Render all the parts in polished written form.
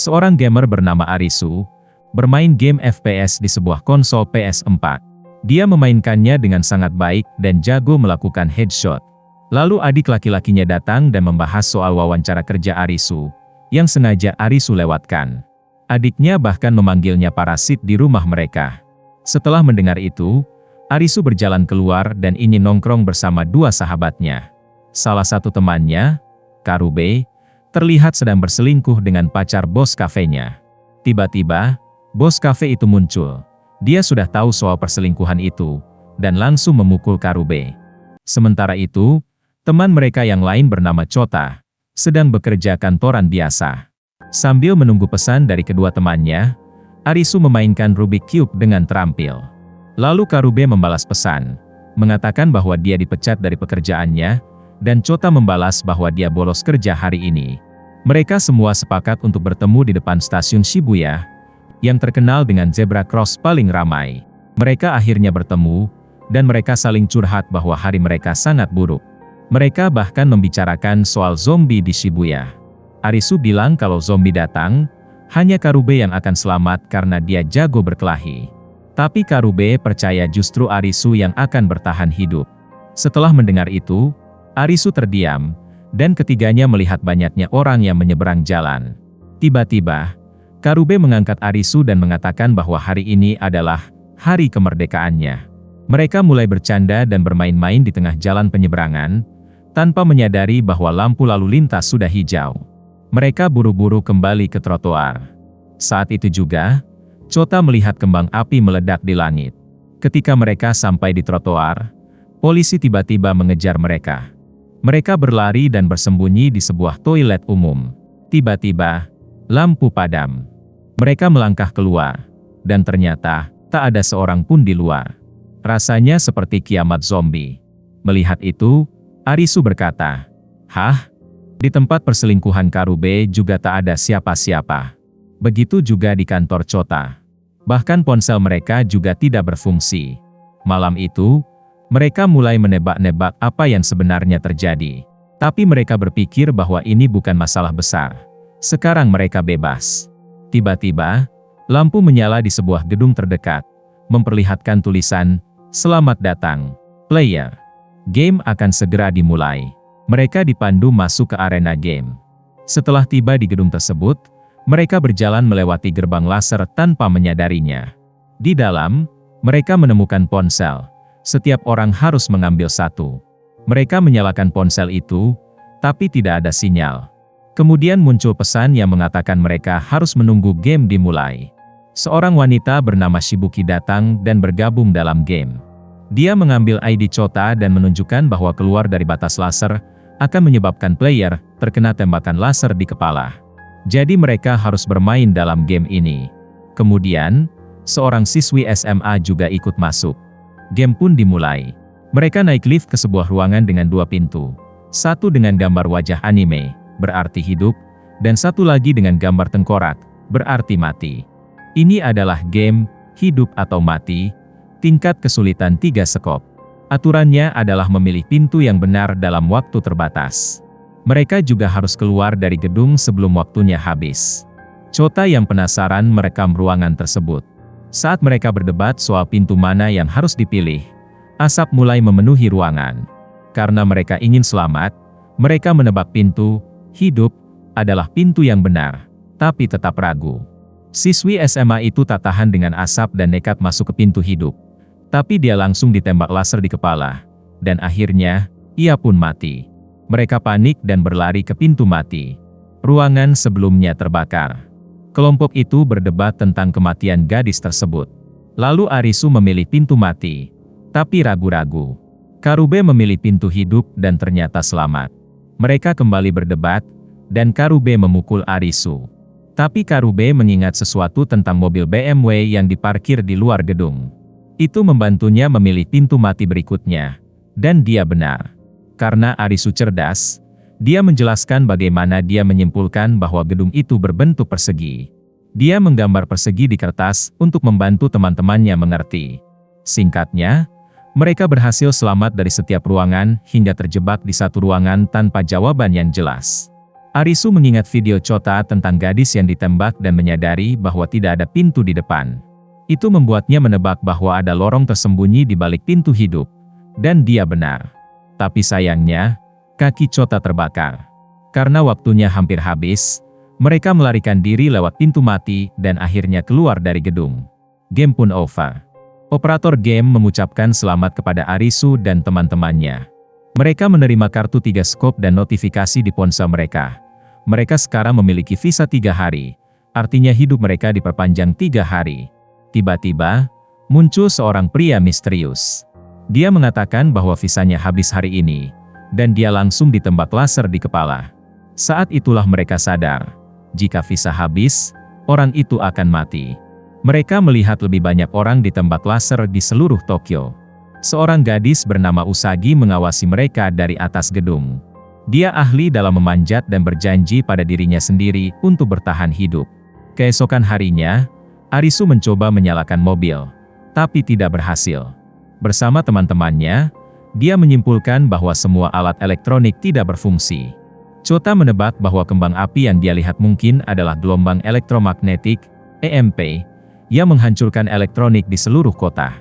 Seorang gamer bernama Arisu, bermain game FPS di sebuah konsol PS4. Dia memainkannya dengan sangat baik dan jago melakukan headshot. Lalu adik laki-lakinya datang dan membahas soal wawancara kerja Arisu, yang sengaja Arisu lewatkan. Adiknya bahkan memanggilnya parasit di rumah mereka. Setelah mendengar itu, Arisu berjalan keluar dan ingin nongkrong bersama dua sahabatnya. Salah satu temannya, Karube, terlihat sedang berselingkuh dengan pacar bos kafenya. Tiba-tiba, bos kafe itu muncul. Dia sudah tahu soal perselingkuhan itu, dan langsung memukul Karube. Sementara itu, teman mereka yang lain bernama Chota, sedang bekerja kantoran biasa. Sambil menunggu pesan dari kedua temannya, Arisu memainkan Rubik Cube dengan terampil. Lalu Karube membalas pesan, mengatakan bahwa dia dipecat dari pekerjaannya, dan Chota membalas bahwa dia bolos kerja hari ini. Mereka semua sepakat untuk bertemu di depan stasiun Shibuya, yang terkenal dengan zebra cross paling ramai. Mereka akhirnya bertemu, dan mereka saling curhat bahwa hari mereka sangat buruk. Mereka bahkan membicarakan soal zombie di Shibuya. Arisu bilang kalau zombie datang, hanya Karube yang akan selamat karena dia jago berkelahi. Tapi Karube percaya justru Arisu yang akan bertahan hidup. Setelah mendengar itu, Arisu terdiam, dan ketiganya melihat banyaknya orang yang menyeberang jalan. Tiba-tiba, Karube mengangkat Arisu dan mengatakan bahwa hari ini adalah hari kemerdekaannya. Mereka mulai bercanda dan bermain-main di tengah jalan penyeberangan, tanpa menyadari bahwa lampu lalu lintas sudah hijau. Mereka buru-buru kembali ke trotoar. Saat itu juga, Chota melihat kembang api meledak di langit. Ketika mereka sampai di trotoar, polisi tiba-tiba mengejar mereka. Mereka berlari dan bersembunyi di sebuah toilet umum. Tiba-tiba, lampu padam. Mereka melangkah keluar, dan ternyata, tak ada seorang pun di luar. Rasanya seperti kiamat zombie. Melihat itu, Arisu berkata, "Hah? Di tempat perselingkuhan Karube juga tak ada siapa-siapa." Begitu juga di kantor Chota. Bahkan ponsel mereka juga tidak berfungsi. Malam itu, mereka mulai menebak-nebak apa yang sebenarnya terjadi. Tapi mereka berpikir bahwa ini bukan masalah besar. Sekarang mereka bebas. Tiba-tiba, lampu menyala di sebuah gedung terdekat, memperlihatkan tulisan, "Selamat datang, player. Game akan segera dimulai." Mereka dipandu masuk ke arena game. Setelah tiba di gedung tersebut, mereka berjalan melewati gerbang laser tanpa menyadarinya. Di dalam, mereka menemukan ponsel. Setiap orang harus mengambil satu. Mereka menyalakan ponsel itu, tapi tidak ada sinyal. Kemudian muncul pesan yang mengatakan mereka harus menunggu game dimulai. Seorang wanita bernama Shibuki datang dan bergabung dalam game. Dia mengambil ID Chota dan menunjukkan bahwa keluar dari batas laser akan menyebabkan player terkena tembakan laser di kepala. Jadi mereka harus bermain dalam game ini. Kemudian, seorang siswi SMA juga ikut masuk. Game pun dimulai. Mereka naik lift ke sebuah ruangan dengan dua pintu. Satu dengan gambar wajah anime, berarti hidup, dan satu lagi dengan gambar tengkorak, berarti mati. Ini adalah game, hidup atau mati, tingkat kesulitan 3 skop. Aturannya adalah memilih pintu yang benar dalam waktu terbatas. Mereka juga harus keluar dari gedung sebelum waktunya habis. Chota yang penasaran merekam ruangan tersebut. Saat mereka berdebat soal pintu mana yang harus dipilih, asap mulai memenuhi ruangan. Karena mereka ingin selamat, mereka menebak pintu, hidup, adalah pintu yang benar, tapi tetap ragu. Siswi SMA itu tak tahan dengan asap dan nekat masuk ke pintu hidup. Tapi dia langsung ditembak laser di kepala, dan akhirnya, ia pun mati. Mereka panik dan berlari ke pintu mati. Ruangan sebelumnya terbakar. Kelompok itu berdebat tentang kematian gadis tersebut. Lalu Arisu memilih pintu mati, tapi ragu-ragu. Karube memilih pintu hidup dan ternyata selamat. Mereka kembali berdebat, dan Karube memukul Arisu. Tapi Karube mengingat sesuatu tentang mobil BMW yang diparkir di luar gedung. Itu membantunya memilih pintu mati berikutnya, dan dia benar. Karena Arisu cerdas, dia menjelaskan bagaimana dia menyimpulkan bahwa gedung itu berbentuk persegi. Dia menggambar persegi di kertas untuk membantu teman-temannya mengerti. Singkatnya, mereka berhasil selamat dari setiap ruangan hingga terjebak di satu ruangan tanpa jawaban yang jelas. Arisu mengingat video Chota tentang gadis yang ditembak dan menyadari bahwa tidak ada pintu di depan. Itu membuatnya menebak bahwa ada lorong tersembunyi di balik pintu hidup. Dan dia benar. Tapi sayangnya, kaki Chota terbakar. Karena waktunya hampir habis, mereka melarikan diri lewat pintu mati dan akhirnya keluar dari gedung. Game pun over. Operator game mengucapkan selamat kepada Arisu dan teman-temannya. Mereka menerima kartu 3 skop dan notifikasi di ponsel mereka. Mereka sekarang memiliki visa 3 hari, artinya hidup mereka diperpanjang 3 hari. Tiba-tiba, muncul seorang pria misterius. Dia mengatakan bahwa visanya habis hari ini, dan dia langsung ditembak laser di kepala. Saat itulah mereka sadar, jika visa habis, orang itu akan mati. Mereka melihat lebih banyak orang ditembak laser di seluruh Tokyo. Seorang gadis bernama Usagi mengawasi mereka dari atas gedung. Dia ahli dalam memanjat dan berjanji pada dirinya sendiri untuk bertahan hidup. Keesokan harinya, Arisu mencoba menyalakan mobil, tapi tidak berhasil. Bersama teman-temannya, dia menyimpulkan bahwa semua alat elektronik tidak berfungsi. Chota menebak bahwa kembang api yang dia lihat mungkin adalah gelombang elektromagnetik, EMP, yang menghancurkan elektronik di seluruh kota.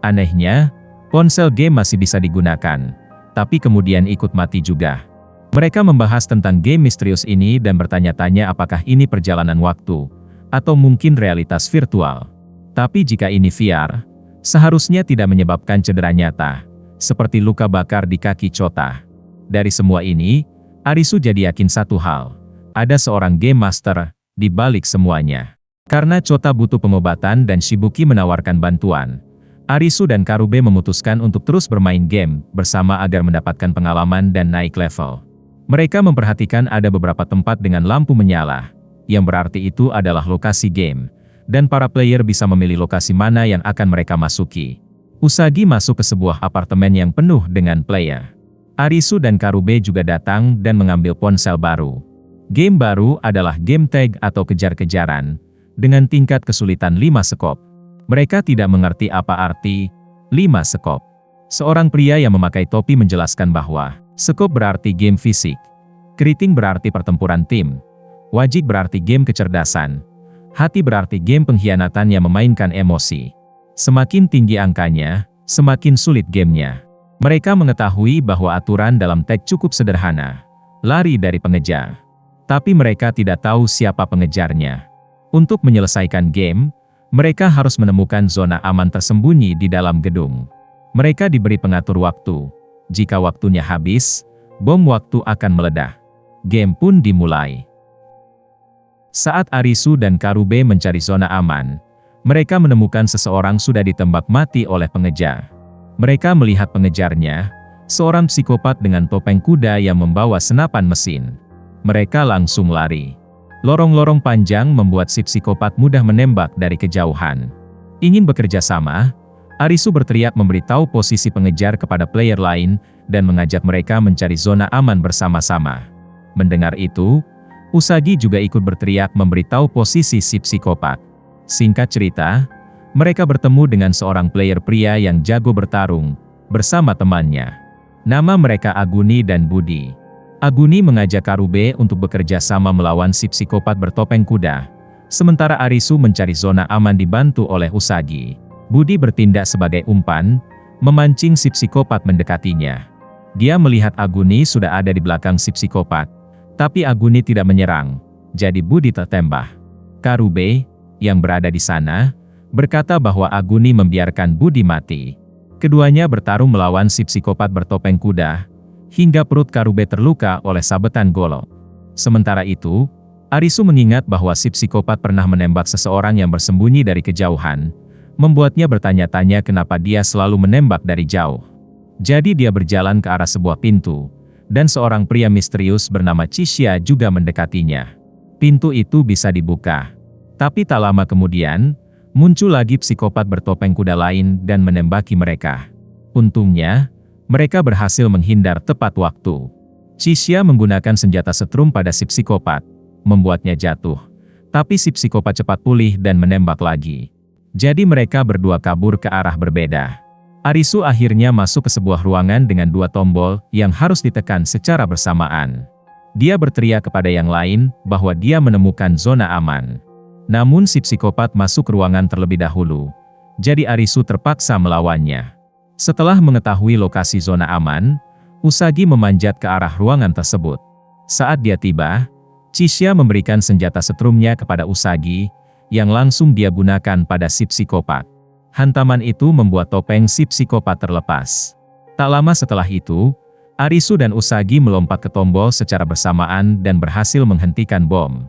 Anehnya, ponsel game masih bisa digunakan, tapi kemudian ikut mati juga. Mereka membahas tentang game misterius ini dan bertanya-tanya apakah ini perjalanan waktu, atau mungkin realitas virtual. Tapi jika ini VR, seharusnya tidak menyebabkan cedera nyata, seperti luka bakar di kaki Chota. Dari semua ini, Arisu jadi yakin satu hal, ada seorang game master di balik semuanya. Karena Chota butuh pengobatan dan Shibuki menawarkan bantuan, Arisu dan Karube memutuskan untuk terus bermain game bersama agar mendapatkan pengalaman dan naik level. Mereka memperhatikan ada beberapa tempat dengan lampu menyala, yang berarti itu adalah lokasi game, dan para player bisa memilih lokasi mana yang akan mereka masuki. Usagi masuk ke sebuah apartemen yang penuh dengan player. Arisu dan Karube juga datang dan mengambil ponsel baru. Game baru adalah game tag atau kejar-kejaran, dengan tingkat kesulitan 5 skop. Mereka tidak mengerti apa arti 5 skop. Seorang pria yang memakai topi menjelaskan bahwa skop berarti game fisik, keriting berarti pertempuran tim, wajik berarti game kecerdasan, hati berarti game pengkhianatan yang memainkan emosi. Semakin tinggi angkanya, semakin sulit gamenya. Mereka mengetahui bahwa aturan dalam tag cukup sederhana, lari dari pengejar. Tapi mereka tidak tahu siapa pengejarnya. Untuk menyelesaikan game, mereka harus menemukan zona aman tersembunyi di dalam gedung. Mereka diberi pengatur waktu. Jika waktunya habis, bom waktu akan meledak. Game pun dimulai. Saat Arisu dan Karube mencari zona aman, mereka menemukan seseorang sudah ditembak mati oleh pengejar. Mereka melihat pengejarnya, seorang psikopat dengan topeng kuda yang membawa senapan mesin. Mereka langsung lari. Lorong-lorong panjang membuat si psikopat mudah menembak dari kejauhan. Ingin bekerja sama, Arisu berteriak memberitahu posisi pengejar kepada player lain dan mengajak mereka mencari zona aman bersama-sama. Mendengar itu, Usagi juga ikut berteriak memberitahu posisi si psikopat. Singkat cerita, mereka bertemu dengan seorang player pria yang jago bertarung bersama temannya. Nama mereka Aguni dan Budi. Aguni mengajak Karube untuk bekerja sama melawan si psikopat bertopeng kuda, sementara Arisu mencari zona aman dibantu oleh Usagi. Budi bertindak sebagai umpan, memancing si psikopat mendekatinya. Dia melihat Aguni sudah ada di belakang si psikopat, tapi Aguni tidak menyerang, jadi Budi tertembak. Karube, yang berada di sana, berkata bahwa Aguni membiarkan Budi mati. Keduanya bertarung melawan si psikopat bertopeng kuda, hingga perut Karube terluka oleh sabetan golok. Sementara itu, Arisu mengingat bahwa si psikopat pernah menembak seseorang yang bersembunyi dari kejauhan, membuatnya bertanya-tanya kenapa dia selalu menembak dari jauh. Jadi dia berjalan ke arah sebuah pintu, dan seorang pria misterius bernama Chishia juga mendekatinya. Pintu itu bisa dibuka. Tapi tak lama kemudian, muncul lagi psikopat bertopeng kuda lain dan menembaki mereka. Untungnya, mereka berhasil menghindar tepat waktu. Chishia menggunakan senjata setrum pada si psikopat, membuatnya jatuh. Tapi si psikopat cepat pulih dan menembak lagi. Jadi mereka berdua kabur ke arah berbeda. Arisu akhirnya masuk ke sebuah ruangan dengan 2 tombol yang harus ditekan secara bersamaan. Dia berteriak kepada yang lain bahwa dia menemukan zona aman. Namun si psikopat masuk ruangan terlebih dahulu. Jadi Arisu terpaksa melawannya. Setelah mengetahui lokasi zona aman, Usagi memanjat ke arah ruangan tersebut. Saat dia tiba, Chishia memberikan senjata setrumnya kepada Usagi, yang langsung dia gunakan pada si psikopat. Hantaman itu membuat topeng si psikopat terlepas. Tak lama setelah itu, Arisu dan Usagi melompat ke tombol secara bersamaan dan berhasil menghentikan bom.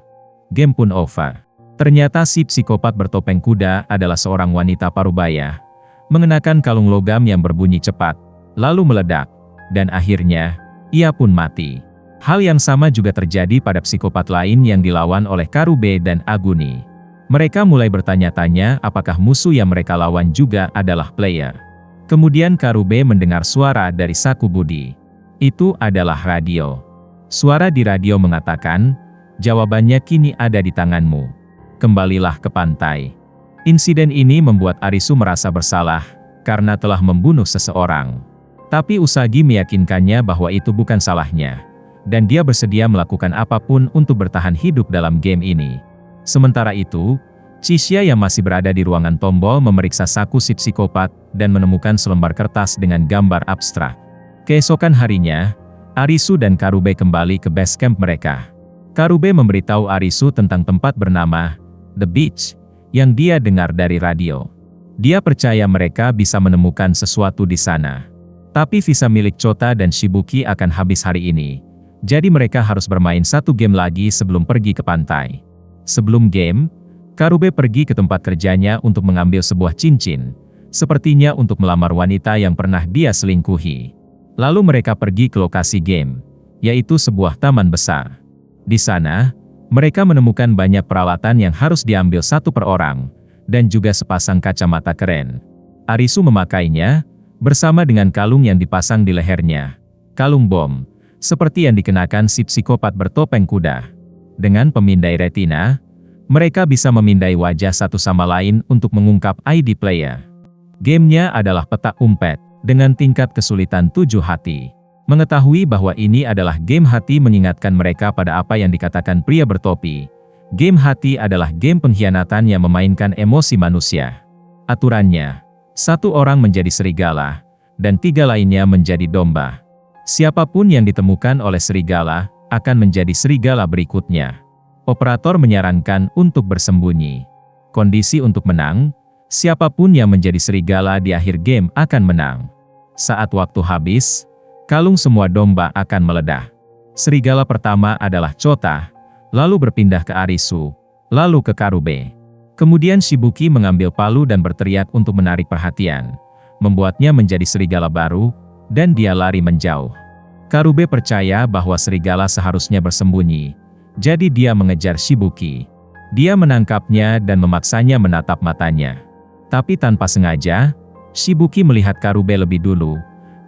Game pun over. Ternyata si psikopat bertopeng kuda adalah seorang wanita parubaya, mengenakan kalung logam yang berbunyi cepat, lalu meledak, dan akhirnya, ia pun mati. Hal yang sama juga terjadi pada psikopat lain yang dilawan oleh Karube dan Aguni. Mereka mulai bertanya-tanya apakah musuh yang mereka lawan juga adalah player. Kemudian Karube mendengar suara dari Sakubudi. Itu adalah radio. Suara di radio mengatakan, jawabannya kini ada di tanganmu. Kembalilah ke pantai. Insiden ini membuat Arisu merasa bersalah, karena telah membunuh seseorang. Tapi Usagi meyakinkannya bahwa itu bukan salahnya. Dan dia bersedia melakukan apapun untuk bertahan hidup dalam game ini. Sementara itu, Chishia yang masih berada di ruangan tombol memeriksa saku si psikopat dan menemukan selembar kertas dengan gambar abstrak. Keesokan harinya, Arisu dan Karube kembali ke base camp mereka. Karube memberitahu Arisu tentang tempat bernama The Beach, yang dia dengar dari radio. Dia percaya mereka bisa menemukan sesuatu di sana. Tapi visa milik Chota dan Shibuki akan habis hari ini. Jadi mereka harus bermain satu game lagi sebelum pergi ke pantai. Sebelum game, Karube pergi ke tempat kerjanya untuk mengambil sebuah cincin, sepertinya untuk melamar wanita yang pernah dia selingkuhi. Lalu mereka pergi ke lokasi game, yaitu sebuah taman besar. Di sana, mereka menemukan banyak peralatan yang harus diambil satu per orang, dan juga sepasang kacamata keren. Arisu memakainya, bersama dengan kalung yang dipasang di lehernya. Kalung bom, seperti yang dikenakan si psikopat bertopeng kuda. Dengan pemindai retina, mereka bisa memindai wajah satu sama lain untuk mengungkap ID player. Gamenya adalah petak umpet, dengan tingkat kesulitan 7 hati. Mengetahui bahwa ini adalah game hati mengingatkan mereka pada apa yang dikatakan pria bertopi. Game hati adalah game pengkhianatan yang memainkan emosi manusia. Aturannya, satu orang menjadi serigala, dan 3 lainnya menjadi domba. Siapapun yang ditemukan oleh serigala, akan menjadi serigala berikutnya. Operator menyarankan untuk bersembunyi. Kondisi untuk menang, siapapun yang menjadi serigala di akhir game akan menang. Saat waktu habis, kalung semua domba akan meledak. Serigala pertama adalah Chota, lalu berpindah ke Arisu, lalu ke Karube. Kemudian Shibuki mengambil palu dan berteriak untuk menarik perhatian, membuatnya menjadi serigala baru, dan dia lari menjauh. Karube percaya bahwa serigala seharusnya bersembunyi, jadi dia mengejar Shibuki. Dia menangkapnya dan memaksanya menatap matanya. Tapi tanpa sengaja, Shibuki melihat Karube lebih dulu,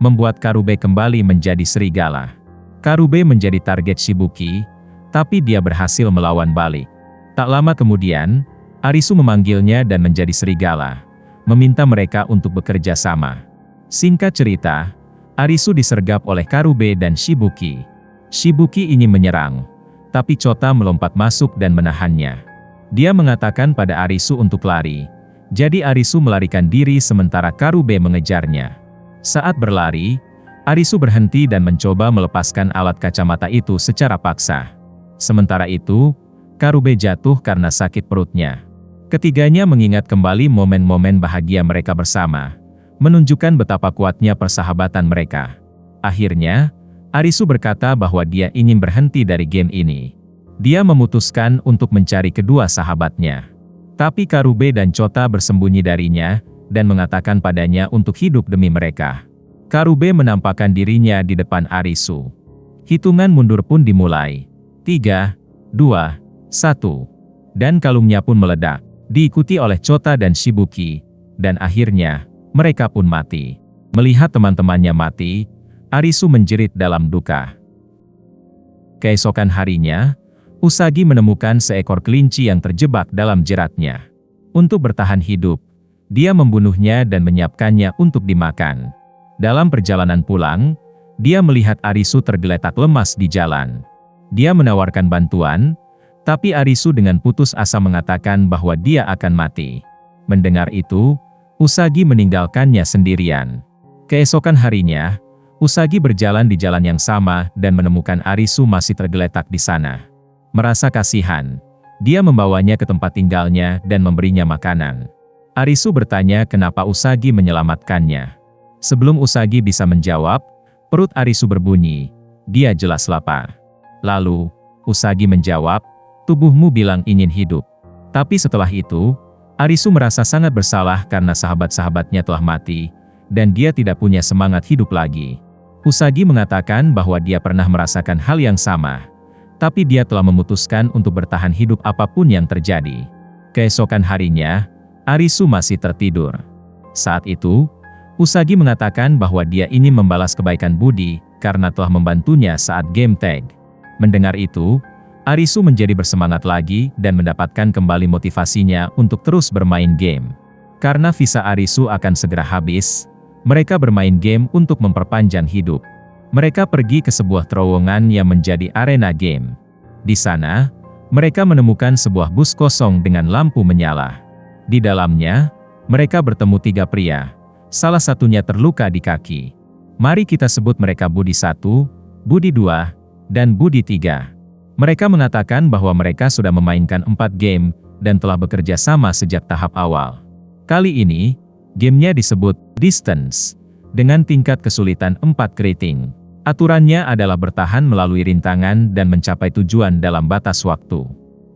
membuat Karube kembali menjadi serigala. Karube menjadi target Shibuki, tapi dia berhasil melawan balik. Tak lama kemudian, Arisu memanggilnya dan menjadi serigala, meminta mereka untuk bekerja sama. Singkat cerita, Arisu disergap oleh Karube dan Shibuki. Shibuki ingin menyerang, tapi Chota melompat masuk dan menahannya. Dia mengatakan pada Arisu untuk lari. Jadi Arisu melarikan diri sementara Karube mengejarnya. Saat berlari, Arisu berhenti dan mencoba melepaskan alat kacamata itu secara paksa. Sementara itu, Karube jatuh karena sakit perutnya. Ketiganya mengingat kembali momen-momen bahagia mereka bersama, menunjukkan betapa kuatnya persahabatan mereka. Akhirnya, Arisu berkata bahwa dia ingin berhenti dari game ini. Dia memutuskan untuk mencari kedua sahabatnya. Tapi Karube dan Chota bersembunyi darinya, dan mengatakan padanya untuk hidup demi mereka. Karube menampakkan dirinya di depan Arisu. Hitungan mundur pun dimulai. 3, 2, 1. Dan kalungnya pun meledak, diikuti oleh Chota dan Shibuki, dan akhirnya, mereka pun mati. Melihat teman-temannya mati, Arisu menjerit dalam duka. Keesokan harinya, Usagi menemukan seekor kelinci yang terjebak dalam jeratnya. Untuk bertahan hidup, dia membunuhnya dan menyiapkannya untuk dimakan. Dalam perjalanan pulang, dia melihat Arisu tergeletak lemas di jalan. Dia menawarkan bantuan, tapi Arisu dengan putus asa mengatakan bahwa dia akan mati. Mendengar itu, Usagi meninggalkannya sendirian. Keesokan harinya, Usagi berjalan di jalan yang sama dan menemukan Arisu masih tergeletak di sana. Merasa kasihan, dia membawanya ke tempat tinggalnya dan memberinya makanan. Arisu bertanya kenapa Usagi menyelamatkannya. Sebelum Usagi bisa menjawab, perut Arisu berbunyi. Dia jelas lapar. Lalu, Usagi menjawab, tubuhmu bilang ingin hidup. Tapi setelah itu, Arisu merasa sangat bersalah karena sahabat-sahabatnya telah mati, dan dia tidak punya semangat hidup lagi. Usagi mengatakan bahwa dia pernah merasakan hal yang sama, tapi dia telah memutuskan untuk bertahan hidup apapun yang terjadi. Keesokan harinya, Arisu masih tertidur. Saat itu, Usagi mengatakan bahwa dia ingin membalas kebaikan budi karena telah membantunya saat game tag. Mendengar itu, Arisu menjadi bersemangat lagi dan mendapatkan kembali motivasinya untuk terus bermain game. Karena visa Arisu akan segera habis, mereka bermain game untuk memperpanjang hidup. Mereka pergi ke sebuah terowongan yang menjadi arena game. Di sana, mereka menemukan sebuah bus kosong dengan lampu menyala. Di dalamnya, mereka bertemu 3 pria. Salah satunya terluka di kaki. Mari kita sebut mereka Budi 1, Budi 2, dan Budi 3. Mereka mengatakan bahwa mereka sudah memainkan 4 game dan telah bekerja sama sejak tahap awal. Kali ini, gamenya disebut Distance, dengan tingkat kesulitan 4 rating. Aturannya adalah bertahan melalui rintangan dan mencapai tujuan dalam batas waktu.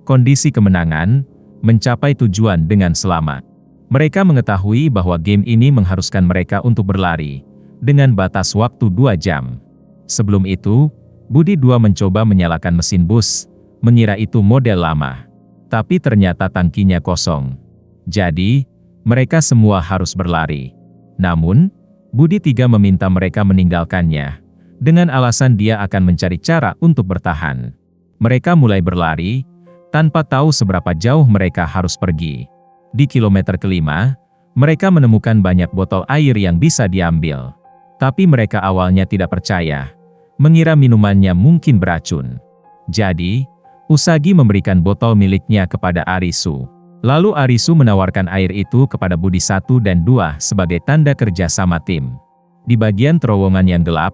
Kondisi kemenangan, mencapai tujuan dengan selamat. Mereka mengetahui bahwa game ini mengharuskan mereka untuk berlari, dengan batas waktu 2 jam. Sebelum itu, Budi 2 mencoba menyalakan mesin bus, mengira itu model lama. Tapi ternyata tangkinya kosong. Jadi, mereka semua harus berlari. Namun, Budi 3 meminta mereka meninggalkannya, dengan alasan dia akan mencari cara untuk bertahan. Mereka mulai berlari, tanpa tahu seberapa jauh mereka harus pergi. Di kilometer ke-5, mereka menemukan banyak botol air yang bisa diambil. Tapi mereka awalnya tidak percaya, mengira minumannya mungkin beracun. Jadi, Usagi memberikan botol miliknya kepada Arisu. Lalu Arisu menawarkan air itu kepada Budi 1 dan 2 sebagai tanda kerja sama tim. Di bagian terowongan yang gelap,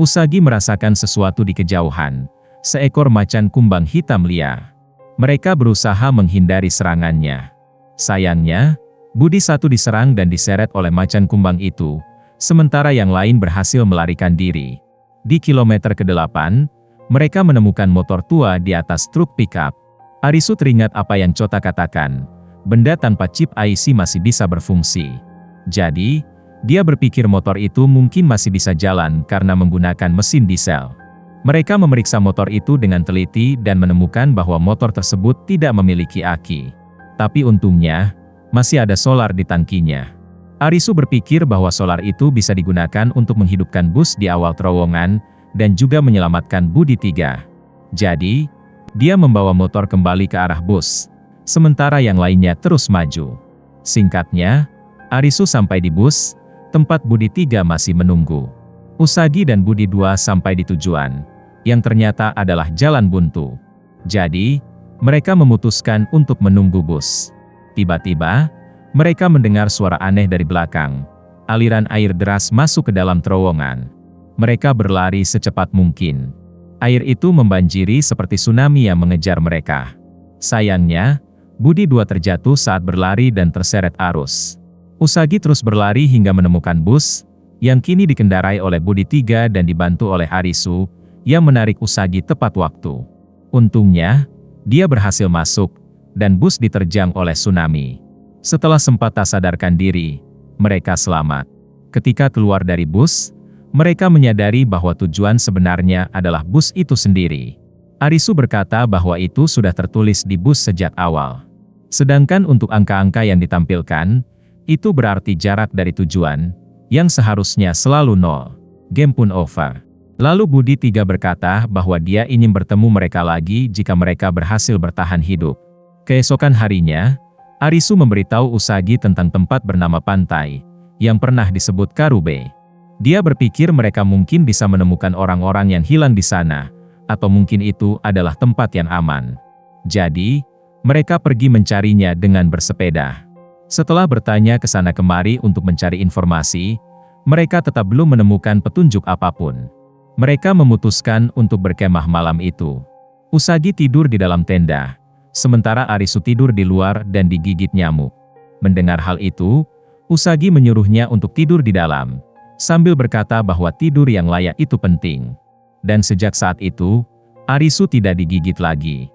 Usagi merasakan sesuatu di kejauhan, seekor macan kumbang hitam liar. Mereka berusaha menghindari serangannya. Sayangnya, Budi 1 diserang dan diseret oleh macan kumbang itu, sementara yang lain berhasil melarikan diri. Di kilometer ke-8, mereka menemukan motor tua di atas truk pickup. Arisu teringat apa yang Chota katakan, benda tanpa chip IC masih bisa berfungsi. Jadi, dia berpikir motor itu mungkin masih bisa jalan karena menggunakan mesin diesel. Mereka memeriksa motor itu dengan teliti dan menemukan bahwa motor tersebut tidak memiliki aki. Tapi untungnya, masih ada solar di tangkinya. Arisu berpikir bahwa solar itu bisa digunakan untuk menghidupkan bus di awal terowongan, dan juga menyelamatkan Budi 3. Jadi, dia membawa motor kembali ke arah bus, sementara yang lainnya terus maju. Singkatnya, Arisu sampai di bus, tempat Budi 3 masih menunggu. Usagi dan Budi 2 sampai di tujuan, yang ternyata adalah jalan buntu. Jadi, mereka memutuskan untuk menunggu bus. Tiba-tiba, mereka mendengar suara aneh dari belakang. Aliran air deras masuk ke dalam terowongan. Mereka berlari secepat mungkin. Air itu membanjiri seperti tsunami yang mengejar mereka. Sayangnya, Budi 2 terjatuh saat berlari dan terseret arus. Usagi terus berlari hingga menemukan bus, yang kini dikendarai oleh Budi 3 dan dibantu oleh Arisu, yang menarik Usagi tepat waktu. Untungnya, dia berhasil masuk, dan bus diterjang oleh tsunami. Setelah sempat tak sadarkan diri, mereka selamat. Ketika keluar dari bus, mereka menyadari bahwa tujuan sebenarnya adalah bus itu sendiri. Arisu berkata bahwa itu sudah tertulis di bus sejak awal. Sedangkan untuk angka-angka yang ditampilkan, itu berarti jarak dari tujuan, yang seharusnya selalu 0. Game pun over. Lalu Budi 3 berkata bahwa dia ingin bertemu mereka lagi jika mereka berhasil bertahan hidup. Keesokan harinya, Arisu memberitahu Usagi tentang tempat bernama pantai, yang pernah disebut Karube. Dia berpikir mereka mungkin bisa menemukan orang-orang yang hilang di sana, atau mungkin itu adalah tempat yang aman. Jadi, mereka pergi mencarinya dengan bersepeda. Setelah bertanya ke sana kemari untuk mencari informasi, mereka tetap belum menemukan petunjuk apapun. Mereka memutuskan untuk berkemah malam itu. Usagi tidur di dalam tenda, sementara Arisu tidur di luar dan digigit nyamuk. Mendengar hal itu, Usagi menyuruhnya untuk tidur di dalam, sambil berkata bahwa tidur yang layak itu penting. Dan sejak saat itu, Arisu tidak digigit lagi.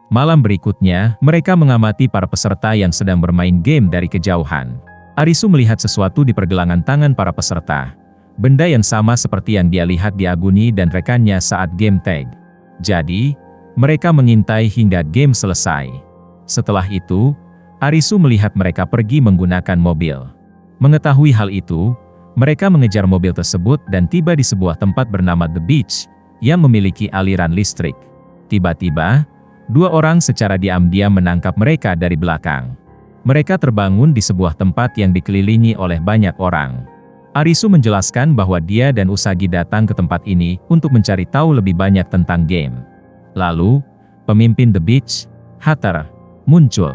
Malam berikutnya, mereka mengamati para peserta yang sedang bermain game dari kejauhan. Arisu melihat sesuatu di pergelangan tangan para peserta. Benda yang sama seperti yang dia lihat di Aguni dan rekannya saat game tag. Jadi, mereka mengintai hingga game selesai. Setelah itu, Arisu melihat mereka pergi menggunakan mobil. Mengetahui hal itu, mereka mengejar mobil tersebut dan tiba di sebuah tempat bernama The Beach, yang memiliki aliran listrik. Tiba-tiba, dua orang secara diam-diam menangkap mereka dari belakang. Mereka terbangun di sebuah tempat yang dikelilingi oleh banyak orang. Arisu menjelaskan bahwa dia dan Usagi datang ke tempat ini untuk mencari tahu lebih banyak tentang game. Lalu, pemimpin The Beach, Hater, muncul.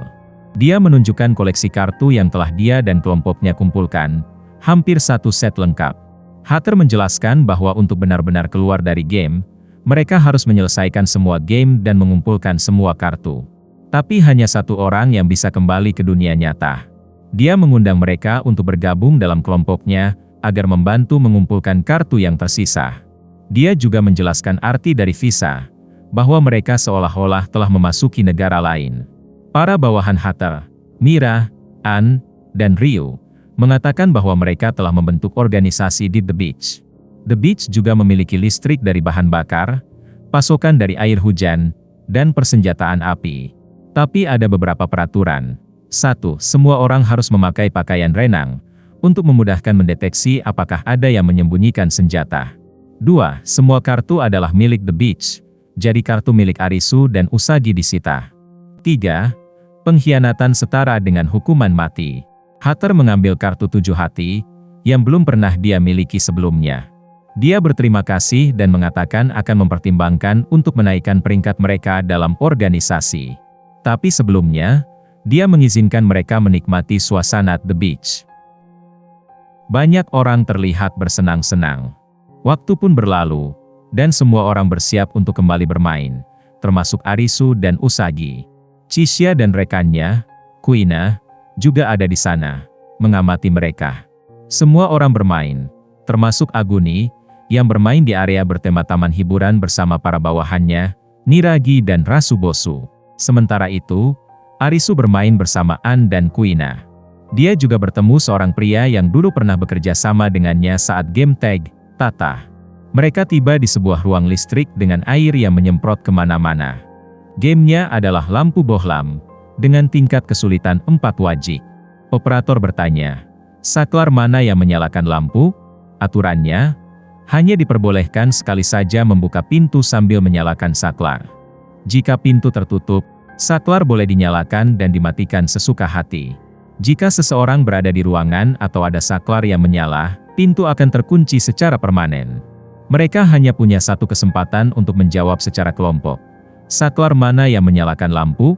Dia menunjukkan koleksi kartu yang telah dia dan kelompoknya kumpulkan, hampir satu set lengkap. Hater menjelaskan bahwa untuk benar-benar keluar dari game, mereka harus menyelesaikan semua game dan mengumpulkan semua kartu. Tapi hanya satu orang yang bisa kembali ke dunia nyata. Dia mengundang mereka untuk bergabung dalam kelompoknya, agar membantu mengumpulkan kartu yang tersisa. Dia juga menjelaskan arti dari visa, bahwa mereka seolah-olah telah memasuki negara lain. Para bawahan Hater, Mira, An, dan Ryu, mengatakan bahwa mereka telah membentuk organisasi di The Beach. The Beach juga memiliki listrik dari bahan bakar, pasokan dari air hujan, dan persenjataan api. Tapi ada beberapa peraturan. 1. Semua orang harus memakai pakaian renang, untuk memudahkan mendeteksi apakah ada yang menyembunyikan senjata. 2. Semua kartu adalah milik The Beach, jadi kartu milik Arisu dan Usagi disita. 3. Pengkhianatan setara dengan hukuman mati. Hater mengambil kartu 7 hati, yang belum pernah dia miliki sebelumnya. Dia berterima kasih dan mengatakan akan mempertimbangkan untuk menaikkan peringkat mereka dalam organisasi. Tapi sebelumnya, dia mengizinkan mereka menikmati suasana The Beach. Banyak orang terlihat bersenang-senang. Waktu pun berlalu, dan semua orang bersiap untuk kembali bermain, termasuk Arisu dan Usagi. Chishia dan rekannya, Kuina, juga ada di sana, mengamati mereka. Semua orang bermain, termasuk Aguni, yang bermain di area bertema taman hiburan bersama para bawahannya, Niragi dan Rasubosu. Sementara itu, Arisu bermain bersama An dan Kuina. Dia juga bertemu seorang pria yang dulu pernah bekerja sama dengannya saat game tag, Tata. Mereka tiba di sebuah ruang listrik dengan air yang menyemprot kemana-mana. Gamenya adalah lampu bohlam, dengan tingkat kesulitan 4 wajik. Operator bertanya, saklar mana yang menyalakan lampu? Aturannya, hanya diperbolehkan sekali saja membuka pintu sambil menyalakan saklar. Jika pintu tertutup, saklar boleh dinyalakan dan dimatikan sesuka hati. Jika seseorang berada di ruangan atau ada saklar yang menyala, pintu akan terkunci secara permanen. Mereka hanya punya satu kesempatan untuk menjawab secara kelompok. Saklar mana yang menyalakan lampu?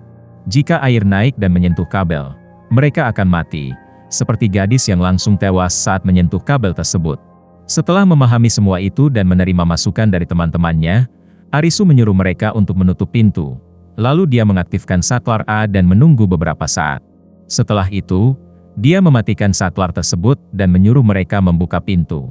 Jika air naik dan menyentuh kabel, mereka akan mati, seperti gadis yang langsung tewas saat menyentuh kabel tersebut. Setelah memahami semua itu dan menerima masukan dari teman-temannya, Arisu menyuruh mereka untuk menutup pintu. Lalu dia mengaktifkan saklar A dan menunggu beberapa saat. Setelah itu, dia mematikan saklar tersebut dan menyuruh mereka membuka pintu.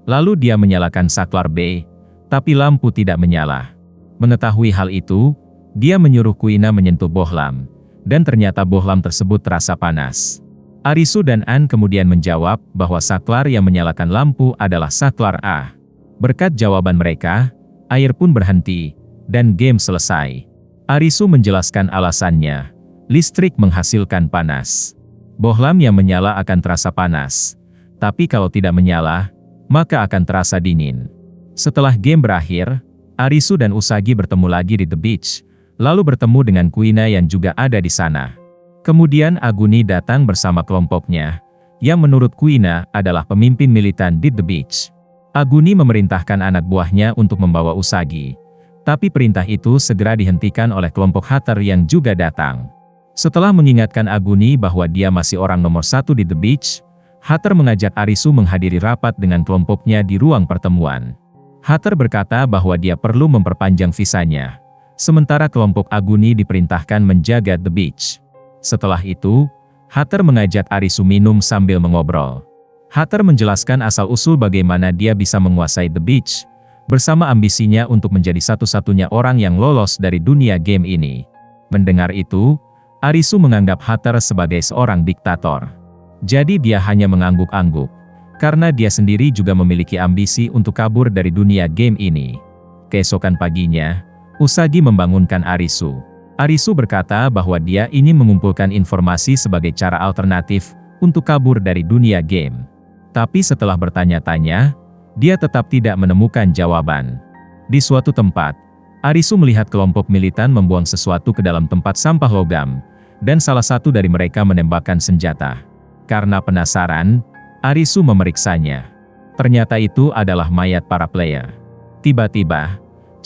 Lalu dia menyalakan saklar B, tapi lampu tidak menyala. Mengetahui hal itu, dia menyuruh Kuina menyentuh bohlam, dan ternyata bohlam tersebut terasa panas. Arisu dan An kemudian menjawab bahwa saklar yang menyalakan lampu adalah saklar A. Berkat jawaban mereka, air pun berhenti, dan game selesai. Arisu menjelaskan alasannya, listrik menghasilkan panas. Bohlam yang menyala akan terasa panas, tapi kalau tidak menyala, maka akan terasa dingin. Setelah game berakhir, Arisu dan Usagi bertemu lagi di The Beach, lalu bertemu dengan Kuina yang juga ada di sana. Kemudian Aguni datang bersama kelompoknya, yang menurut Kuina adalah pemimpin militan di The Beach. Aguni memerintahkan anak buahnya untuk membawa Usagi, Tapi perintah itu segera dihentikan oleh kelompok Hatter yang juga datang. Setelah mengingatkan Aguni bahwa dia masih orang nomor 1 di The Beach, Hatter mengajak Arisu menghadiri rapat dengan kelompoknya di ruang pertemuan. Hatter berkata bahwa dia perlu memperpanjang visanya, sementara kelompok Aguni diperintahkan menjaga The Beach. Setelah itu, Hatter mengajak Arisu minum sambil mengobrol. Hatter menjelaskan asal-usul bagaimana dia bisa menguasai The Beach, bersama ambisinya untuk menjadi satu-satunya orang yang lolos dari dunia game ini. Mendengar itu, Arisu menganggap Hatter sebagai seorang diktator. Jadi dia hanya mengangguk-angguk, karena dia sendiri juga memiliki ambisi untuk kabur dari dunia game ini. Keesokan paginya, Usagi membangunkan Arisu. Arisu berkata bahwa dia ingin mengumpulkan informasi sebagai cara alternatif untuk kabur dari dunia game. Tapi setelah bertanya-tanya, dia tetap tidak menemukan jawaban. Di suatu tempat, Arisu melihat kelompok militan membuang sesuatu ke dalam tempat sampah logam, dan salah satu dari mereka menembakkan senjata. Karena penasaran, Arisu memeriksanya. Ternyata itu adalah mayat para player. Tiba-tiba,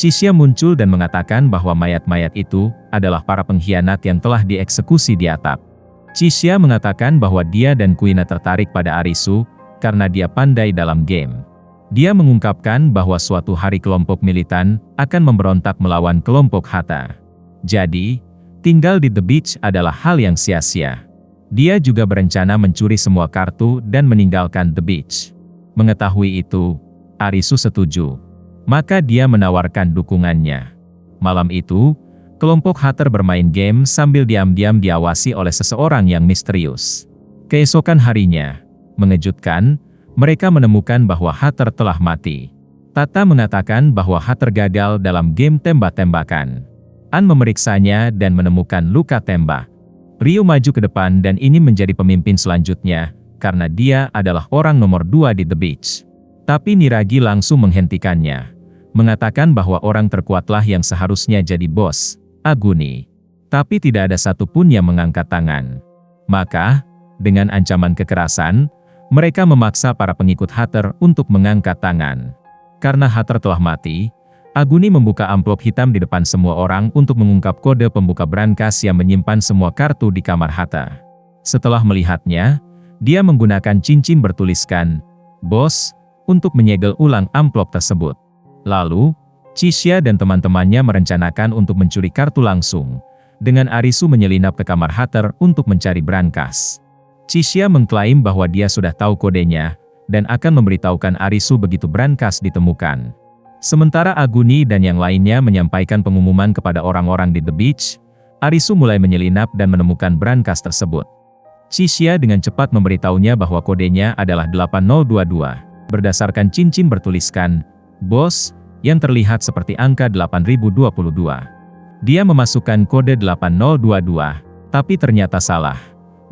Chishia muncul dan mengatakan bahwa mayat-mayat itu adalah para pengkhianat yang telah dieksekusi di atap. Chishia mengatakan bahwa dia dan Kuina tertarik pada Arisu karena dia pandai dalam game. Dia mengungkapkan bahwa suatu hari kelompok militan akan memberontak melawan kelompok Hatter. Jadi, tinggal di The Beach adalah hal yang sia-sia. Dia juga berencana mencuri semua kartu dan meninggalkan The Beach. Mengetahui itu, Arisu setuju. Maka dia menawarkan dukungannya. Malam itu, kelompok Hatter bermain game sambil diam-diam diawasi oleh seseorang yang misterius. Keesokan harinya, mengejutkan, mereka menemukan bahwa Hatter telah mati. Tata mengatakan bahwa Hatter gagal dalam game tembak-tembakan. An memeriksanya dan menemukan luka tembak. Ryu maju ke depan dan ingin menjadi pemimpin selanjutnya, karena dia adalah orang nomor 2 di The Beach. Tapi Niragi langsung menghentikannya, mengatakan bahwa orang terkuatlah yang seharusnya jadi bos, Aguni. Tapi tidak ada satupun yang mengangkat tangan. Maka, dengan ancaman kekerasan, mereka memaksa para pengikut Hatter untuk mengangkat tangan. Karena Hatter telah mati, Aguni membuka amplop hitam di depan semua orang untuk mengungkap kode pembuka brankas yang menyimpan semua kartu di kamar Hatter. Setelah melihatnya, dia menggunakan cincin bertuliskan, "Bos," untuk menyegel ulang amplop tersebut. Lalu, Chishia dan teman-temannya merencanakan untuk mencuri kartu langsung, dengan Arisu menyelinap ke kamar Hatter untuk mencari brankas. Chishia mengklaim bahwa dia sudah tahu kodenya, dan akan memberitahukan Arisu begitu brankas ditemukan. Sementara Aguni dan yang lainnya menyampaikan pengumuman kepada orang-orang di The Beach, Arisu mulai menyelinap dan menemukan brankas tersebut. Chishia dengan cepat memberitahunya bahwa kodenya adalah 8022, berdasarkan cincin bertuliskan, "Bos," yang terlihat seperti angka 8022. Dia memasukkan kode 8022, tapi ternyata salah,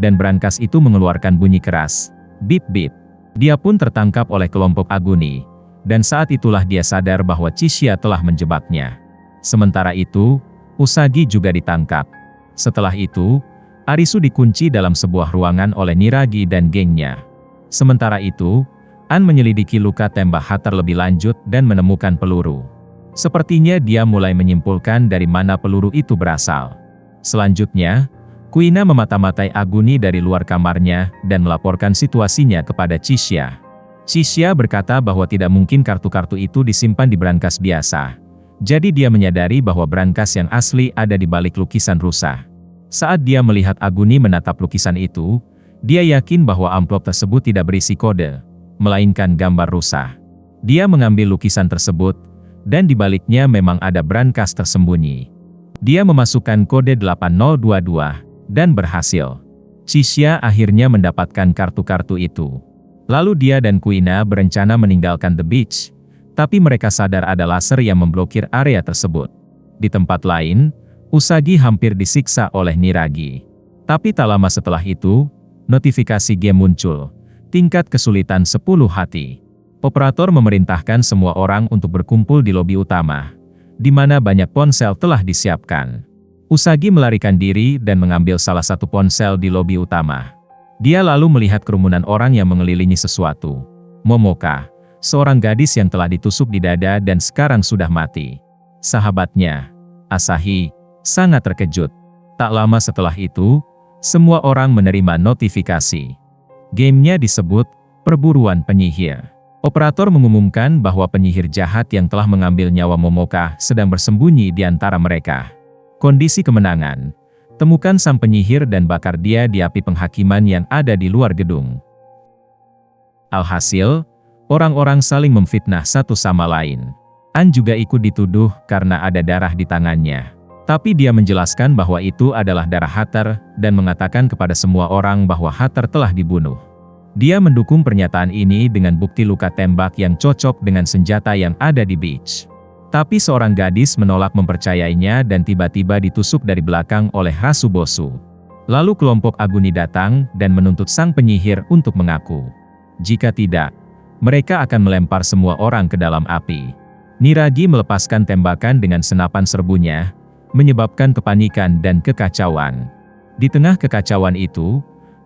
dan brankas itu mengeluarkan bunyi keras, "Bip-bip." Dia pun tertangkap oleh kelompok Aguni. Dan saat itulah dia sadar bahwa Chishia telah menjebaknya. Sementara itu, Usagi juga ditangkap. Setelah itu, Arisu dikunci dalam sebuah ruangan oleh Niragi dan gengnya. Sementara itu, An menyelidiki luka tembak Hatter lebih lanjut dan menemukan peluru. Sepertinya dia mulai menyimpulkan dari mana peluru itu berasal. Selanjutnya, Kuina memata-matai Aguni dari luar kamarnya dan melaporkan situasinya kepada Chishia. Chishia berkata bahwa tidak mungkin kartu-kartu itu disimpan di brankas biasa. Jadi dia menyadari bahwa brankas yang asli ada di balik lukisan rusa. Saat dia melihat Aguni menatap lukisan itu, dia yakin bahwa amplop tersebut tidak berisi kode, melainkan gambar rusa. Dia mengambil lukisan tersebut, dan di baliknya memang ada brankas tersembunyi. Dia memasukkan kode 8022, dan berhasil. Chishia akhirnya mendapatkan kartu-kartu itu. Lalu dia dan Kuina berencana meninggalkan The Beach, tapi mereka sadar ada laser yang memblokir area tersebut. Di tempat lain, Usagi hampir disiksa oleh Niragi. Tapi tak lama setelah itu, notifikasi game muncul, tingkat kesulitan 10 hati. Operator memerintahkan semua orang untuk berkumpul di lobi utama, di mana banyak ponsel telah disiapkan. Usagi melarikan diri dan mengambil salah satu ponsel di lobi utama. Dia lalu melihat kerumunan orang yang mengelilingi sesuatu. Momoka, seorang gadis yang telah ditusuk di dada dan sekarang sudah mati. Sahabatnya, Asahi, sangat terkejut. Tak lama setelah itu, semua orang menerima notifikasi. Gamenya disebut Perburuan Penyihir. Operator mengumumkan bahwa penyihir jahat yang telah mengambil nyawa Momoka sedang bersembunyi di antara mereka. Kondisi kemenangan. Temukan sang penyihir dan bakar dia di api penghakiman yang ada di luar gedung. Alhasil, orang-orang saling memfitnah satu sama lain. An juga ikut dituduh karena ada darah di tangannya. Tapi dia menjelaskan bahwa itu adalah darah Hatter dan mengatakan kepada semua orang bahwa Hatter telah dibunuh. Dia mendukung pernyataan ini dengan bukti luka tembak yang cocok dengan senjata yang ada di beach. Tapi seorang gadis menolak mempercayainya dan tiba-tiba ditusuk dari belakang oleh Rasubosu. Lalu kelompok Aguni datang dan menuntut sang penyihir untuk mengaku. Jika tidak, mereka akan melempar semua orang ke dalam api. Niragi melepaskan tembakan dengan senapan serbunya, menyebabkan kepanikan dan kekacauan. Di tengah kekacauan itu,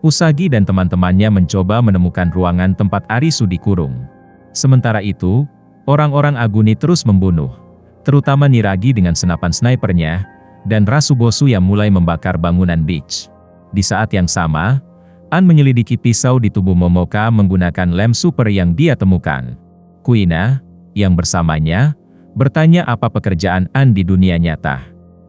Usagi dan teman-temannya mencoba menemukan ruangan tempat Arisu dikurung. Sementara itu, orang-orang Aguni terus membunuh, terutama Niragi dengan senapan snipernya, dan Rasubosu yang mulai membakar bangunan beach. Di saat yang sama, An menyelidiki pisau di tubuh Momoka menggunakan lem super yang dia temukan. Kuina, yang bersamanya, bertanya apa pekerjaan An di dunia nyata.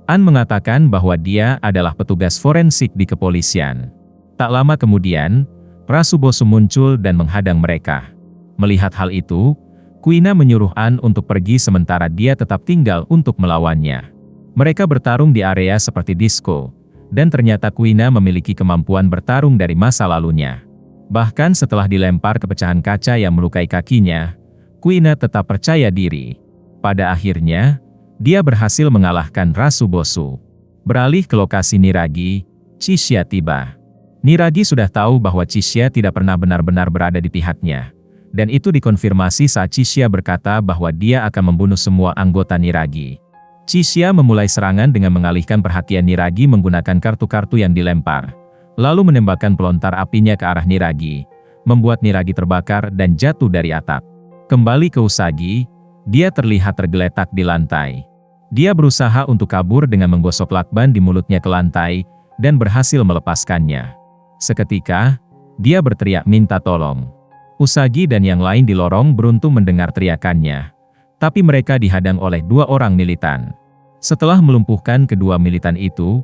An mengatakan bahwa dia adalah petugas forensik di kepolisian. Tak lama kemudian, Rasubosu muncul dan menghadang mereka. Melihat hal itu, Kuina menyuruh An untuk pergi sementara dia tetap tinggal untuk melawannya. Mereka bertarung di area seperti disko, dan ternyata Kuina memiliki kemampuan bertarung dari masa lalunya. Bahkan setelah dilempar ke pecahan kaca yang melukai kakinya, Kuina tetap percaya diri. Pada akhirnya, dia berhasil mengalahkan Rasubosu. Beralih ke lokasi Niragi, Chishia tiba. Niragi sudah tahu bahwa Chishia tidak pernah benar-benar berada di pihaknya. Dan itu dikonfirmasi saat Chishia berkata bahwa dia akan membunuh semua anggota Niragi. Chishia memulai serangan dengan mengalihkan perhatian Niragi menggunakan kartu-kartu yang dilempar, lalu menembakkan pelontar apinya ke arah Niragi, membuat Niragi terbakar dan jatuh dari atap. Kembali ke Usagi, dia terlihat tergeletak di lantai. Dia berusaha untuk kabur dengan menggosok lakban di mulutnya ke lantai, dan berhasil melepaskannya. Seketika, dia berteriak minta tolong. Usagi dan yang lain di lorong beruntung mendengar teriakannya. Tapi mereka dihadang oleh dua orang militan. Setelah melumpuhkan kedua militan itu,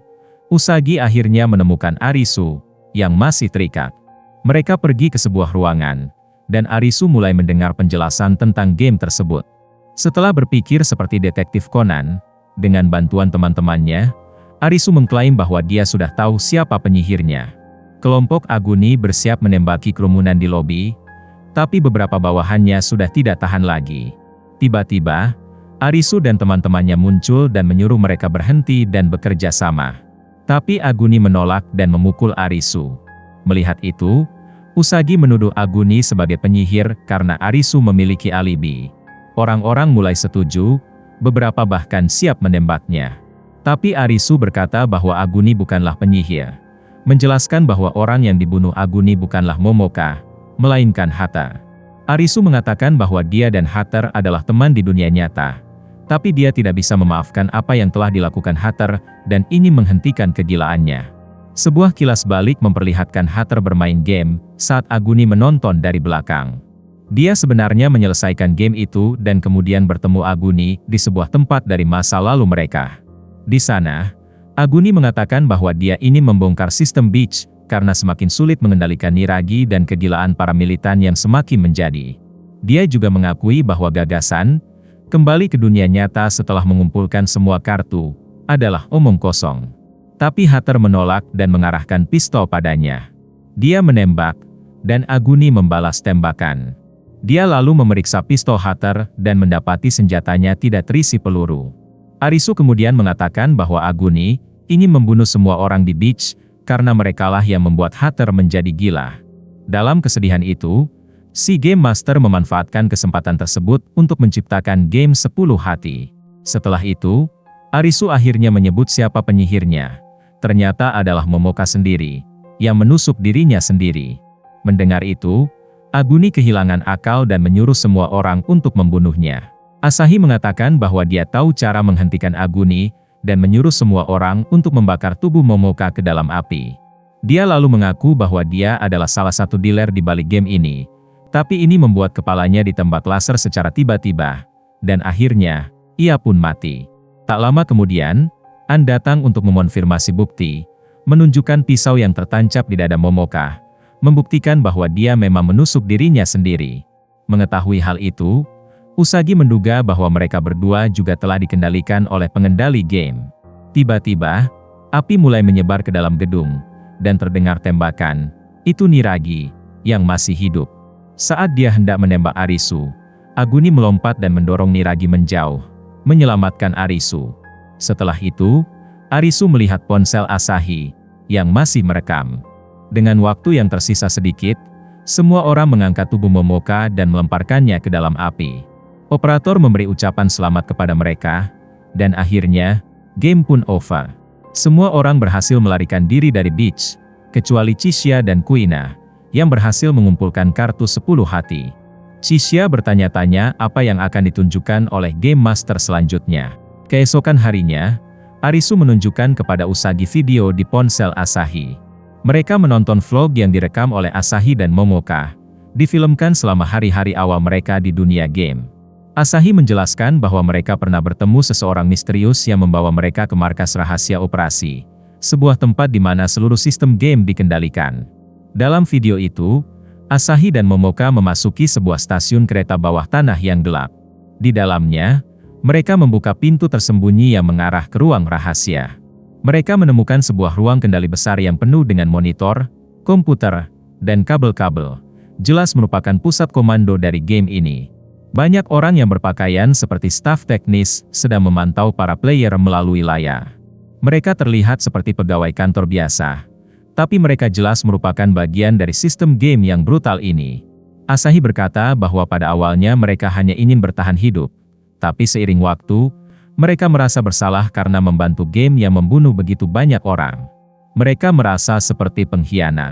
Usagi akhirnya menemukan Arisu, yang masih terikat. Mereka pergi ke sebuah ruangan, dan Arisu mulai mendengar penjelasan tentang game tersebut. Setelah berpikir seperti detektif Conan, dengan bantuan teman-temannya, Arisu mengklaim bahwa dia sudah tahu siapa penyihirnya. Kelompok Aguni bersiap menembaki kerumunan di lobi, tapi beberapa bawahannya sudah tidak tahan lagi. Tiba-tiba, Arisu dan teman-temannya muncul dan menyuruh mereka berhenti dan bekerja sama. Tapi Aguni menolak dan memukul Arisu. Melihat itu, Usagi menuduh Aguni sebagai penyihir karena Arisu memiliki alibi. Orang-orang mulai setuju, beberapa bahkan siap menembaknya. Tapi Arisu berkata bahwa Aguni bukanlah penyihir. Menjelaskan bahwa orang yang dibunuh Aguni bukanlah Momoka, melainkan Hatter. Arisu mengatakan bahwa dia dan Hatter adalah teman di dunia nyata. Tapi dia tidak bisa memaafkan apa yang telah dilakukan Hatter, dan ini menghentikan kegilaannya. Sebuah kilas balik memperlihatkan Hatter bermain game, saat Aguni menonton dari belakang. Dia sebenarnya menyelesaikan game itu dan kemudian bertemu Aguni di sebuah tempat dari masa lalu mereka. Di sana, Aguni mengatakan bahwa dia ingin membongkar sistem beach, karena semakin sulit mengendalikan Niragi dan kegilaan para militan yang semakin menjadi. Dia juga mengakui bahwa gagasan, kembali ke dunia nyata setelah mengumpulkan semua kartu, adalah omong kosong. Tapi Hatter menolak dan mengarahkan pistol padanya. Dia menembak, dan Aguni membalas tembakan. Dia lalu memeriksa pistol Hatter dan mendapati senjatanya tidak terisi peluru. Arisu kemudian mengatakan bahwa Aguni ingin membunuh semua orang di beach, karena merekalah yang membuat Hatter menjadi gila. Dalam kesedihan itu, si Game Master memanfaatkan kesempatan tersebut untuk menciptakan game 10 hati. Setelah itu, Arisu akhirnya menyebut siapa penyihirnya. Ternyata adalah Momoka sendiri, yang menusuk dirinya sendiri. Mendengar itu, Aguni kehilangan akal dan menyuruh semua orang untuk membunuhnya. Asahi mengatakan bahwa dia tahu cara menghentikan Aguni, dan menyuruh semua orang untuk membakar tubuh Momoka ke dalam api. Dia lalu mengaku bahwa dia adalah salah satu dealer di balik game ini, tapi ini membuat kepalanya ditembak laser secara tiba-tiba, dan akhirnya, ia pun mati. Tak lama kemudian, An datang untuk mengonfirmasi bukti, menunjukkan pisau yang tertancap di dada Momoka, membuktikan bahwa dia memang menusuk dirinya sendiri. Mengetahui hal itu, Usagi menduga bahwa mereka berdua juga telah dikendalikan oleh pengendali game. Tiba-tiba, api mulai menyebar ke dalam gedung, dan terdengar tembakan. Itu Niragi, yang masih hidup. Saat dia hendak menembak Arisu, Aguni melompat dan mendorong Niragi menjauh, menyelamatkan Arisu. Setelah itu, Arisu melihat ponsel Asahi, yang masih merekam. Dengan waktu yang tersisa sedikit, semua orang mengangkat tubuh Momoka dan melemparkannya ke dalam api. Operator memberi ucapan selamat kepada mereka, dan akhirnya, game pun over. Semua orang berhasil melarikan diri dari beach, kecuali Chishia dan Kuina, yang berhasil mengumpulkan kartu 10 hati. Chishia bertanya-tanya apa yang akan ditunjukkan oleh Game Master selanjutnya. Keesokan harinya, Arisu menunjukkan kepada Usagi video di ponsel Asahi. Mereka menonton vlog yang direkam oleh Asahi dan Momoka, difilmkan selama hari-hari awal mereka di dunia game. Asahi menjelaskan bahwa mereka pernah bertemu seseorang misterius yang membawa mereka ke markas rahasia operasi, sebuah tempat di mana seluruh sistem game dikendalikan. Dalam video itu, Asahi dan Momoka memasuki sebuah stasiun kereta bawah tanah yang gelap. Di dalamnya, mereka membuka pintu tersembunyi yang mengarah ke ruang rahasia. Mereka menemukan sebuah ruang kendali besar yang penuh dengan monitor, komputer, dan kabel-kabel. Jelas merupakan pusat komando dari game ini. Banyak orang yang berpakaian seperti staf teknis sedang memantau para player melalui layar. Mereka terlihat seperti pegawai kantor biasa, tapi mereka jelas merupakan bagian dari sistem game yang brutal ini. Asahi berkata bahwa pada awalnya mereka hanya ingin bertahan hidup, tapi seiring waktu, mereka merasa bersalah karena membantu game yang membunuh begitu banyak orang. Mereka merasa seperti pengkhianat.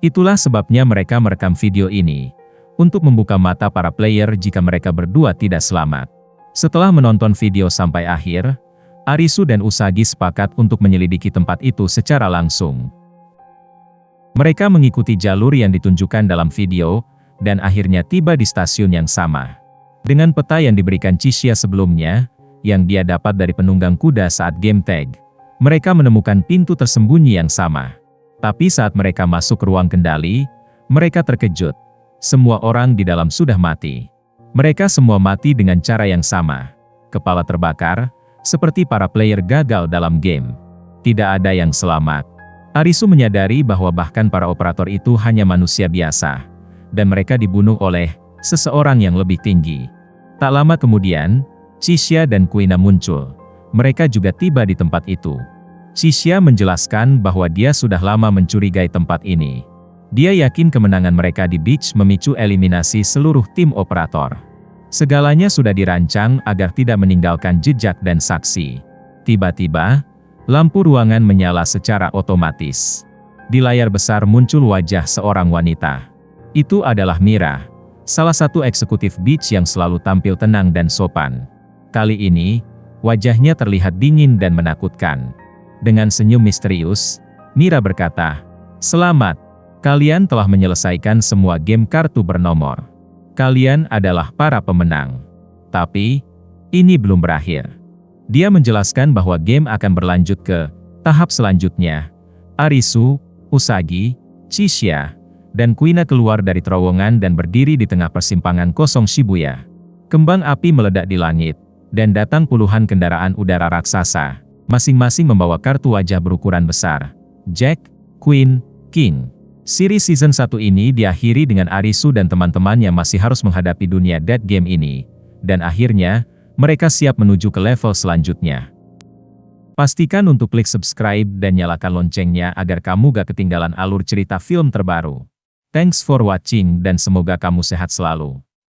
Itulah sebabnya mereka merekam video ini, untuk membuka mata para player jika mereka berdua tidak selamat. Setelah menonton video sampai akhir, Arisu dan Usagi sepakat untuk menyelidiki tempat itu secara langsung. Mereka mengikuti jalur yang ditunjukkan dalam video, dan akhirnya tiba di stasiun yang sama. Dengan peta yang diberikan Chishia sebelumnya, yang dia dapat dari penunggang kuda saat game tag, mereka menemukan pintu tersembunyi yang sama. Tapi saat mereka masuk ke ruang kendali, mereka terkejut. Semua orang di dalam sudah mati. Mereka semua mati dengan cara yang sama. Kepala terbakar, seperti para player gagal dalam game. Tidak ada yang selamat. Arisu menyadari bahwa bahkan para operator itu hanya manusia biasa, dan mereka dibunuh oleh seseorang yang lebih tinggi. Tak lama kemudian, Chishia dan Kuina muncul. Mereka juga tiba di tempat itu. Chishia menjelaskan bahwa dia sudah lama mencurigai tempat ini. Dia yakin kemenangan mereka di beach memicu eliminasi seluruh tim operator. Segalanya sudah dirancang agar tidak meninggalkan jejak dan saksi. Tiba-tiba, lampu ruangan menyala secara otomatis. Di layar besar muncul wajah seorang wanita. Itu adalah Mira, salah satu eksekutif beach yang selalu tampil tenang dan sopan. Kali ini, wajahnya terlihat dingin dan menakutkan. Dengan senyum misterius, Mira berkata, "Selamat. Kalian telah menyelesaikan semua game kartu bernomor. Kalian adalah para pemenang. Tapi, ini belum berakhir." Dia menjelaskan bahwa game akan berlanjut ke tahap selanjutnya. Arisu, Usagi, Chishia, dan Kuina keluar dari terowongan dan berdiri di tengah persimpangan kosong Shibuya. Kembang api meledak di langit, dan datang puluhan kendaraan udara raksasa, masing-masing membawa kartu wajah berukuran besar. Jack, Queen, King. Seri Season 1 ini diakhiri dengan Arisu dan teman-temannya masih harus menghadapi dunia dead game ini, dan akhirnya, mereka siap menuju ke level selanjutnya. Pastikan untuk klik subscribe dan nyalakan loncengnya agar kamu gak ketinggalan alur cerita film terbaru. Thanks for watching dan semoga kamu sehat selalu.